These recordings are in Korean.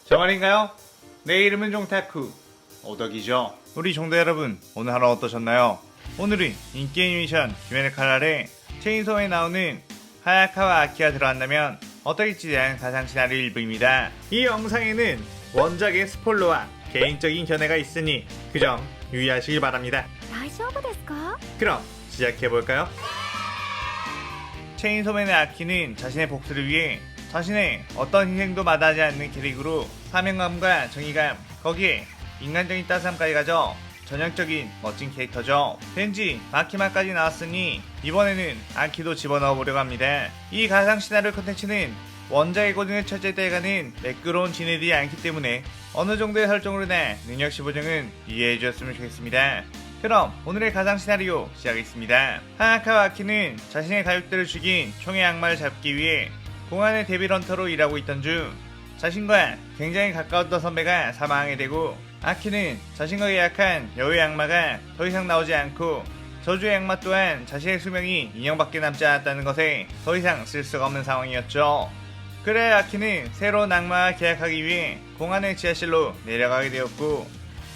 저 말인가요? 내 이름은 종타쿠 오덕이죠. 우리 종대 여러분, 오늘 하루 어떠셨나요? 오늘은 인기 애니메이션 귀면의 칼날에 체인소에 나오는 하야카와 아키가 들어간다면 어떨지에 대한 가상 시나리오 일부입니다. 이 영상에는 원작의 스포일러와 개인적인 견해가 있으니 그 점 유의하시길 바랍니다. 大丈夫ですか? 그럼 시작해볼까요? 체인소맨의 아키는 자신의 복수를 위해 자신의 어떤 희생도 마다하지 않는 캐릭으로 사명감과 정의감, 거기에 인간적인 따스함까지 가져 전형적인 멋진 캐릭터죠. 벤지, 마키마까지 나왔으니 이번에는 아키도 집어넣어 보려고 합니다. 이 가상 시나리오 콘텐츠는 원작의 고증을 철저히 매끄러운 진행이 않기 때문에 어느 정도의 설정으로나 능력치 보정은 이해해 주셨으면 좋겠습니다. 그럼 오늘의 가상 시나리오 시작하겠습니다. 하야카와 아키는 자신의 가족들을 죽인 총의 악마를 잡기 위해 공안의 데빌헌터로 일하고 있던 중 자신과 굉장히 가까웠던 선배가 사망하게 되고 아키는 자신과 계약한 여우의 악마가 더 이상 나오지 않고 저주의 악마 또한 자신의 수명이 2년밖에 남지 않았다는 것에 더 이상 쓸 수가 없는 상황이었죠. 그래 아키는 새로운 악마와 계약하기 위해 공안의 지하실로 내려가게 되었고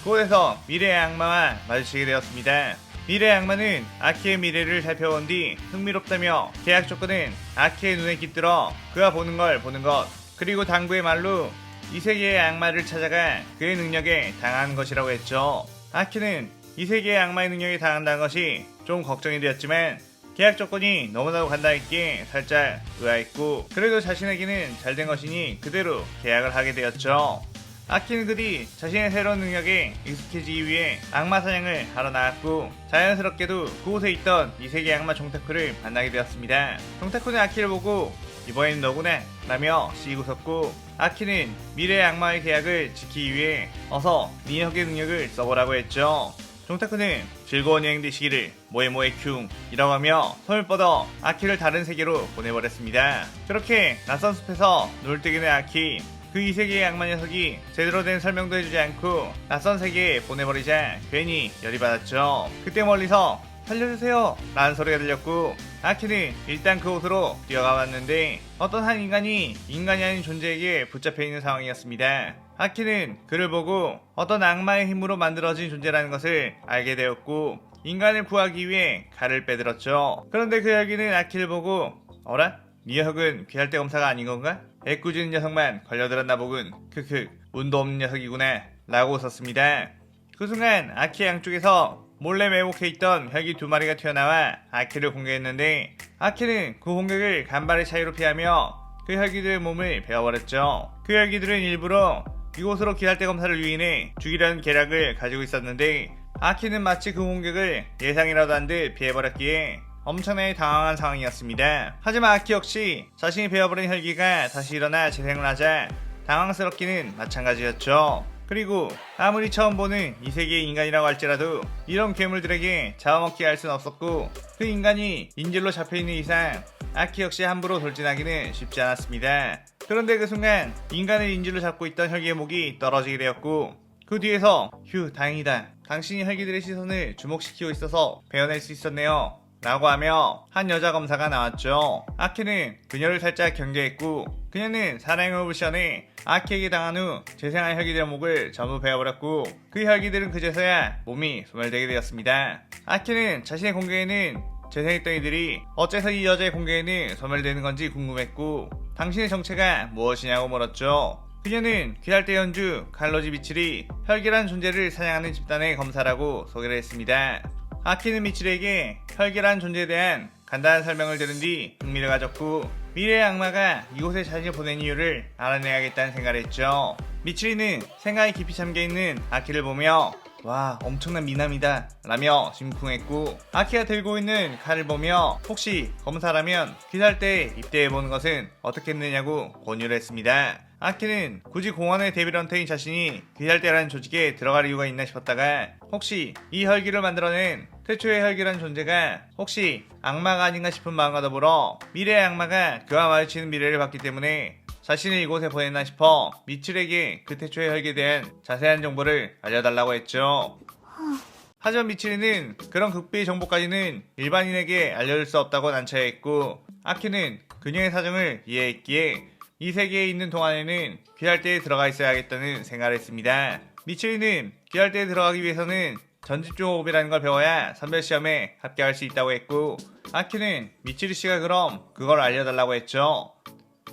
그곳에서 미래의 악마와 마주치게 되었습니다. 미래의 악마는 아키의 미래를 살펴본 뒤 흥미롭다며 계약 조건은 아키의 눈에 깃들어 그가 보는 걸 보는 것, 그리고 당부의 말로 이 세계의 악마를 찾아가 그의 능력에 당하는 것이라고 했죠. 아키는 이 세계의 악마의 능력에 당한다는 것이 좀 걱정이 되었지만 계약 조건이 너무나도 간단했기에 살짝 의아했고 그래도 자신에게는 잘된 것이니 그대로 계약을 하게 되었죠. 아키는 그 뒤 자신의 새로운 능력에 익숙해지기 위해 악마 사냥을 하러 나갔고 자연스럽게도 그곳에 있던 이 세계 악마 종타쿠를 만나게 되었습니다. 종타쿠는 아키를 보고 이번엔 너구나 라며 씩 웃었고 아키는 미래의 악마의 계약을 지키기 위해 어서 니혁의 능력을 써보라고 했죠. 종타쿠는 즐거운 여행 되시기를 모에모에 큐 이라고 하며 손을 뻗어 아키를 다른 세계로 보내버렸습니다. 그렇게 낯선 숲에서 눈을 뜨게 된 아키, 그 이 세계의 악마 녀석이 제대로 된 설명도 해주지 않고 낯선 세계에 보내버리자 괜히 열이 받았죠. 그때 멀리서 살려주세요 라는 소리가 들렸고 아키는 일단 그곳으로 뛰어가 봤는데 어떤 한 인간이 인간이 아닌 존재에게 붙잡혀 있는 상황이었습니다. 아키는 그를 보고 어떤 악마의 힘으로 만들어진 존재라는 것을 알게 되었고 인간을 구하기 위해 칼을 빼들었죠. 그런데 그 혈기는 아키를 보고 어라? 네 혁은 귀할 때 검사가 아닌 건가? 애꿎은 녀석만 걸려들었나 보군. 크크, 운도 없는 녀석이구나 라고 웃었습니다. 그 순간 아키 양쪽에서 몰래 매복해 있던 혈기 2마리가 튀어나와 아키를 공격했는데 아키는 그 공격을 간발의 차이로 피하며 그 혈기들의 몸을 베어버렸죠. 그 혈기들은 일부러 이곳으로 귀할 때 검사를 유인해 죽이려는 계략을 가지고 있었는데 아키는 마치 그 공격을 예상이라도 한 듯 피해버렸기에 엄청나게 당황한 상황이었습니다. 하지만 아키 역시 자신이 베어버린 혈기가 다시 일어나 재생을 하자 당황스럽기는 마찬가지였죠. 그리고 아무리 처음 보는 이 세계의 인간이라고 할지라도 이런 괴물들에게 잡아먹게 할 순 없었고 그 인간이 인질로 잡혀있는 이상 아키 역시 함부로 돌진하기는 쉽지 않았습니다. 그런데 그 순간 인간을 인질로 잡고 있던 혈기의 목이 떨어지게 되었고 그 뒤에서 휴 다행이다. 당신이 혈기들의 시선을 주목시키고 있어서 베어낼 수 있었네요 라고 하며 한 여자 검사가 나왔죠. 아키는 그녀를 살짝 경계했고 그녀는 사랑의 옵션에 아키에게 당한 후 재생한 혈기들의 목을 전부 베어버렸고 그 혈기들은 그제서야 몸이 소멸되게 되었습니다. 아키는 자신의 공격에는 재생했던 이들이 어째서 이 여자의 공격에는 소멸되는 건지 궁금했고 당신의 정체가 무엇이냐고 물었죠. 그녀는 귀할 때 연주 칼로지 미칠이 혈기란 존재를 사냥하는 집단의 검사라고 소개를 했습니다. 아키는 미칠에게 혈기란 존재에 대한 간단한 설명을 들은 뒤 흥미를 가졌고 미래의 악마가 이곳에 자신을 보낸 이유를 알아내야겠다는 생각을 했죠. 미칠이는 생각에 깊이 잠겨있는 아키를 보며 와 엄청난 미남이다 라며 심쿵했고 아키가 들고 있는 칼을 보며 혹시 검사라면 귀할 때 입대해보는 것은 어떻겠느냐고 권유를 했습니다. 아키는 굳이 공원의 데빌헌터인 자신이 귀할 때라는 조직에 들어갈 이유가 있나 싶었다가 혹시 이 혈기를 만들어낸 태초의 혈기란 존재가 혹시 악마가 아닌가 싶은 마음과 더불어 미래의 악마가 그와 마주치는 미래를 봤기 때문에 자신을 이곳에 보냈나 싶어 미칠에게 그 태초의 혈기에 대한 자세한 정보를 알려달라고 했죠. 하지만 미칠이는 그런 극비의 정보까지는 일반인에게 알려줄 수 없다고 난처해했고 아키는 그녀의 사정을 이해했기에 이 세계에 있는 동안에는 귀할대에 들어가 있어야겠다는 생각을 했습니다. 미츠리는 귀할대에 들어가기 위해서는 전집중호흡이라는 걸 배워야 선별시험에 합격할 수 있다고 했고, 아키는 미츠리 씨가 그럼 그걸 알려달라고 했죠.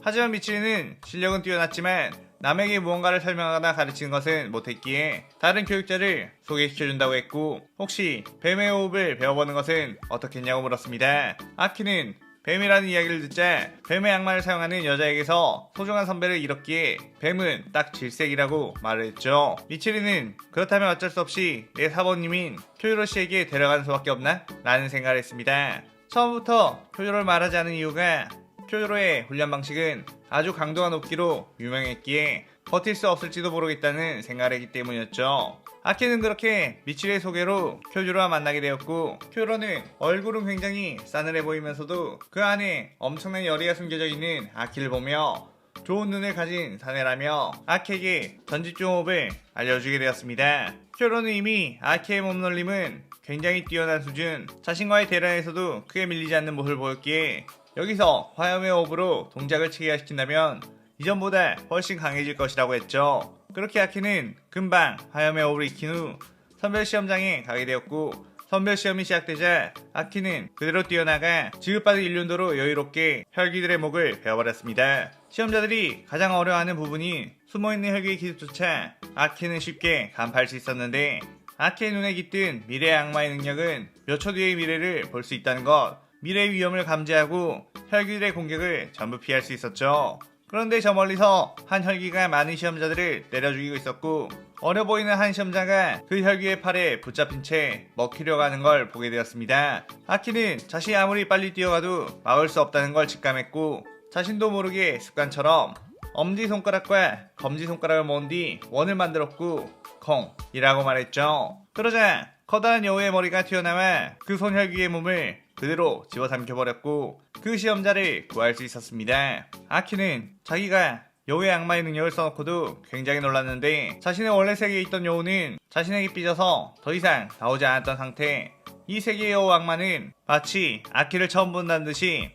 하지만 미츠리는 실력은 뛰어났지만 남에게 무언가를 설명하거나 가르치는 것은 못했기에 다른 교육자를 소개시켜준다고 했고, 혹시 뱀의 호흡을 배워보는 것은 어떻겠냐고 물었습니다. 아키는 뱀이라는 이야기를 듣자 뱀의 양말을 사용하는 여자에게서 소중한 선배를 잃었기에 뱀은 딱 질색이라고 말을 했죠. 미츠리는 그렇다면 어쩔 수 없이 내 사모님인 쿄요로 씨에게 데려가는 수밖에 없나? 라는 생각을 했습니다. 처음부터 쿄요로를 말하지 않은 이유가 쿄요로의 훈련 방식은 아주 강도가 높기로 유명했기에 버틸 수 없을지도 모르겠다는 생각을 했기 때문이었죠. 아키는 그렇게 미츠리의 소개로 쿄요로와 만나게 되었고, 쿄요로는 얼굴은 굉장히 싸늘해 보이면서도 그 안에 엄청난 열의가 숨겨져 있는 아키를 보며 좋은 눈을 가진 사내라며 아키에게 전집중호흡을 알려주게 되었습니다. 쿄요로는 이미 아키의 몸놀림은 굉장히 뛰어난 수준, 자신과의 대련에서도 크게 밀리지 않는 모습을 보였기에 여기서 화염의 호흡으로 동작을 체계화시킨다면 이전보다 훨씬 강해질 것이라고 했죠. 그렇게 아키는 금방 화염의 호흡을 익힌 후 선별시험장에 가게 되었고, 선별시험이 시작되자 아키는 그대로 뛰어나가 지급받은 일륜도로 여유롭게 혈기들의 목을 베어버렸습니다. 시험자들이 가장 어려워하는 부분인 숨어있는 혈기의 기습조차 아키는 쉽게 간파할 수 있었는데, 아키의 눈에 깃든 미래의 악마의 능력은 몇 초 뒤의 미래를 볼 수 있다는 것, 미래의 위험을 감지하고 혈기들의 공격을 전부 피할 수 있었죠. 그런데 저 멀리서 한 혈기가 많은 시험자들을 때려 죽이고 있었고, 어려 보이는 한 시험자가 그 혈기의 팔에 붙잡힌 채 먹히려고 하는 걸 보게 되었습니다. 아키는 자신이 아무리 빨리 뛰어가도 막을 수 없다는 걸 직감했고, 자신도 모르게 습관처럼 엄지손가락과 검지손가락을 모은 뒤 원을 만들었고 콩이라고 말했죠. 그러자 커다란 여우의 머리가 튀어나와 그 손혈기의 몸을 그대로 집어삼켜버렸고 그 시험자를 구할 수 있었습니다. 아키는 자기가 여우의 악마의 능력을 써놓고도 굉장히 놀랐는데, 자신의 원래 세계에 있던 여우는 자신에게 삐져서 더 이상 나오지 않았던 상태. 이 세계의 여우 악마는 마치 아키를 처음 본다는 듯이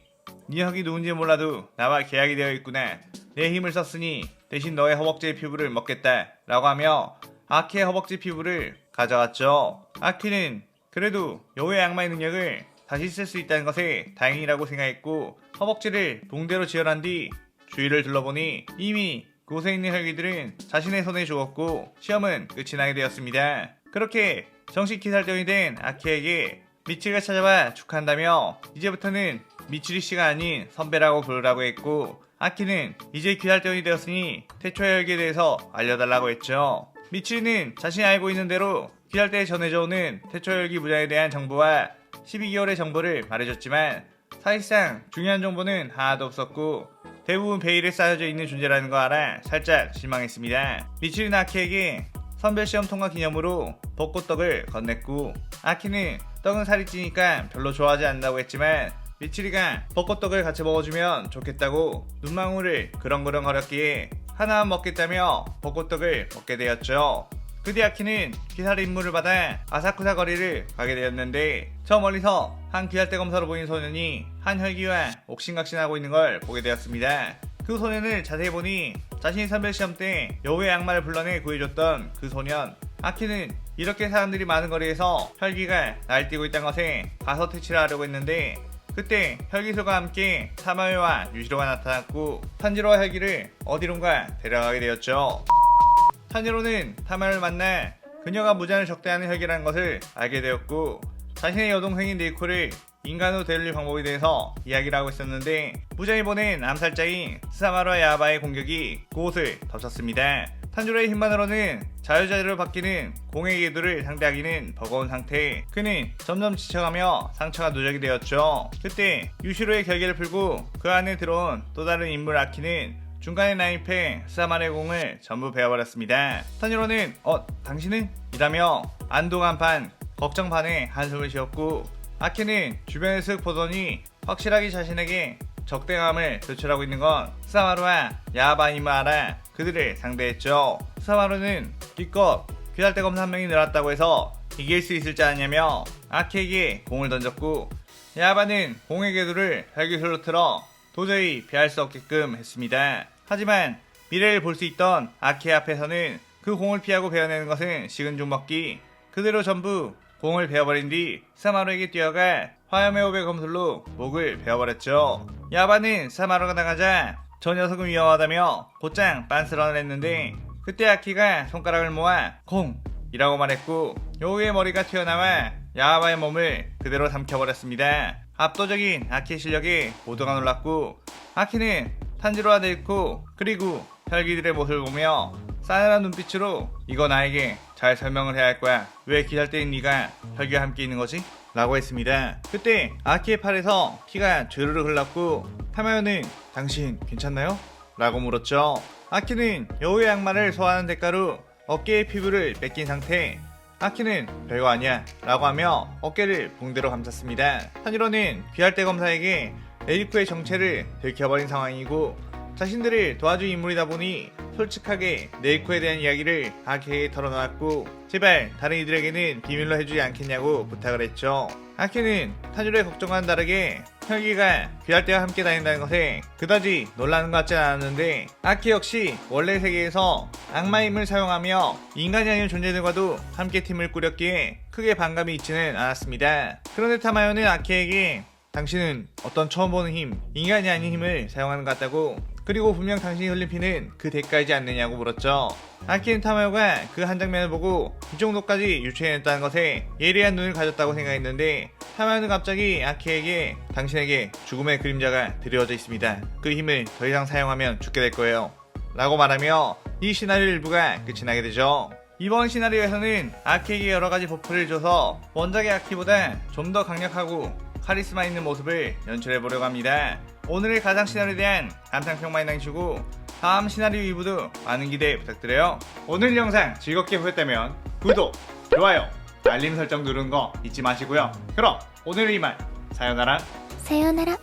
네 혁이 누군지 몰라도 나와 계약이 되어 있구나. 내 힘을 썼으니 대신 너의 허벅지의 피부를 먹겠다 라고 하며 아키의 허벅지 피부를 가져왔죠. 아키는 그래도 여우의 악마의 능력을 다시 쓸 수 있다는 것에 다행이라고 생각했고, 허벅지를 붕대로 지혈한 뒤 주위를 둘러보니 이미 그곳에 있는 혈기들은 자신의 손에 죽었고 시험은 끝이 나게 되었습니다. 그렇게 정식 기살병이 된 아키에게 미츠리가 찾아와 축하한다며 이제부터는 미츠리 씨가 아닌 선배라고 부르라고 했고, 아키는 이제 기살병이 되었으니 태초의 혈기에 대해서 알려달라고 했죠. 미츠리는 자신이 알고 있는 대로 기살대에 전해져 오는 태초혈기 분야에 대한 정보와 12개월의 정보를 말해줬지만 사실상 중요한 정보는 하나도 없었고 대부분 베일에 쌓여져 있는 존재라는 거 알아 살짝 실망했습니다. 미츠리는 아키에게 선별시험 통과 기념으로 벚꽃떡을 건넸고, 아키는 떡은 살이 찌니까 별로 좋아하지 않는다고 했지만 미츠리가 벚꽃떡을 같이 먹어주면 좋겠다고 눈망울을 그렁그렁 거렸기에 하나만 먹겠다며 벚꽃떡을 먹게 되었죠. 그 뒤 아키는 기사의 임무를 받아 아사쿠사 거리를 가게 되었는데, 저 멀리서 한 귀할대 검사로 보이는 소년이 한 혈기와 옥신각신하고 있는 걸 보게 되었습니다. 그 소년을 자세히 보니 자신이 선별시험 때 여우의 악마를 불러내 구해줬던 그 소년. 아키는 이렇게 사람들이 많은 거리에서 혈기가 날뛰고 있다는 것에 가서 퇴치를 하려고 했는데, 그때 혈기술과 함께 사마요와 유시로가 나타났고 탄지로와 혈기를 어디론가 데려가게 되었죠. 탄지로는 타마요를 만나 그녀가 무잔을 적대하는 혈기라는 것을 알게 되었고, 자신의 여동생인 네이코를 인간으로 되돌릴 방법에 대해서 이야기를 하고 있었는데, 무잔이 보낸 암살자인 스사마루와 야바의 공격이 그곳을 덮쳤습니다. 탄지로의 힘만으로는 자유자재로 바뀌는 공의 궤도를 상대하기는 버거운 상태. 그는 점점 지쳐가며 상처가 누적이 되었죠. 그때 유시로의 결계를 풀고 그 안에 들어온 또 다른 인물 아키는 중간에 나입해 스사마루의 공을 전부 베어버렸습니다. 탄지로는 당신은? 이라며 안도 한판 걱정 반에 한숨을 쉬었고, 아키는 주변을 슥 보더니 확실하게 자신에게 적대감을 표출하고 있는 건 스사마루와 야바임을 알아 그들을 상대했죠. 스사마루는 기껏 귀살대 검사 한 명이 늘었다고 해서 이길 수 있을지 아냐며 아키에게 공을 던졌고, 야바는 공의 궤도를 혈기술로 틀어 도저히 피할 수 없게끔 했습니다. 하지만 미래를 볼 수 있던 아키 앞에서는 그 공을 피하고 베어내는 것은 식은 죽 먹기. 그대로 전부 공을 베어버린 뒤 사마루에게 뛰어가 화염의 오배 검술로 목을 베어버렸죠. 야바는 사마루가 나가자 저 녀석은 위험하다며 곧장 빤스런을 했는데 그때 아키가 손가락을 모아 공! 이라고 말했고 요우의 머리가 튀어나와 야바의 몸을 그대로 삼켜버렸습니다. 압도적인 아키의 실력에 모두가 놀랐고 아키는 탄지로와 늙고 그리고 혈기들의 모습을 보며 싸늘한 눈빛으로 이거 나에게 잘 설명을 해야 할 거야. 왜 기절대인 네가 혈기와 함께 있는 거지? 라고 했습니다. 그때 아키의 팔에서 피가 주르르 흘렀고 타마요는 당신 괜찮나요? 라고 물었죠. 아키는 여우의 양말을 소화하는 대가로 어깨의 피부를 뺏긴 상태 아키는 별거 아니야 라고 하며 어깨를 붕대로 감쌌습니다. 탄지로는 귀할대 검사에게 네리코의 정체를 들켜버린 상황이고 자신들을 도와줄 인물이다 보니 솔직하게 네이코에 대한 이야기를 아키에게 털어놓았고 제발 다른 이들에게는 비밀로 해주지 않겠냐고 부탁을 했죠. 아키는 탄지로의 걱정과는 다르게 혈기가 귀할대와 함께 다닌다는 것에 그다지 놀라는 것 같진 않았는데 아키 역시 원래 세계에서 악마의 힘을 사용하며 인간이 아닌 존재들과도 함께 팀을 꾸렸기에 크게 반감이 있지는 않았습니다. 그런데 타마요는 아키에게 당신은 어떤 처음 보는 힘, 인간이 아닌 힘을 사용하는 것 같다고 그리고 분명 당신이 흘린 피는 그 대가이지 않느냐고 물었죠. 아키는 타마요가 그 한 장면을 보고 이 정도까지 유추해냈다는 것에 예리한 눈을 가졌다고 생각했는데 타마요는 갑자기 아키에게 당신에게 죽음의 그림자가 드리워져 있습니다. 그 힘을 더 이상 사용하면 죽게 될 거예요. 라고 말하며 이 시나리오 일부가 끝이 나게 되죠. 이번 시나리오에서는 아키에게 여러가지 버프를 줘서 원작의 아키보다 좀 더 강력하고 카리스마 있는 모습을 연출해보려고 합니다. 오늘의 가상 시나리오에 대한 감상평 많이 남기시고 다음 시나리오 2부도 많은 기대 부탁드려요. 오늘 영상 즐겁게 보셨다면 구독, 좋아요, 알림 설정 누르는 거 잊지 마시고요. 그럼 오늘은 이만 사요나라.さようなら。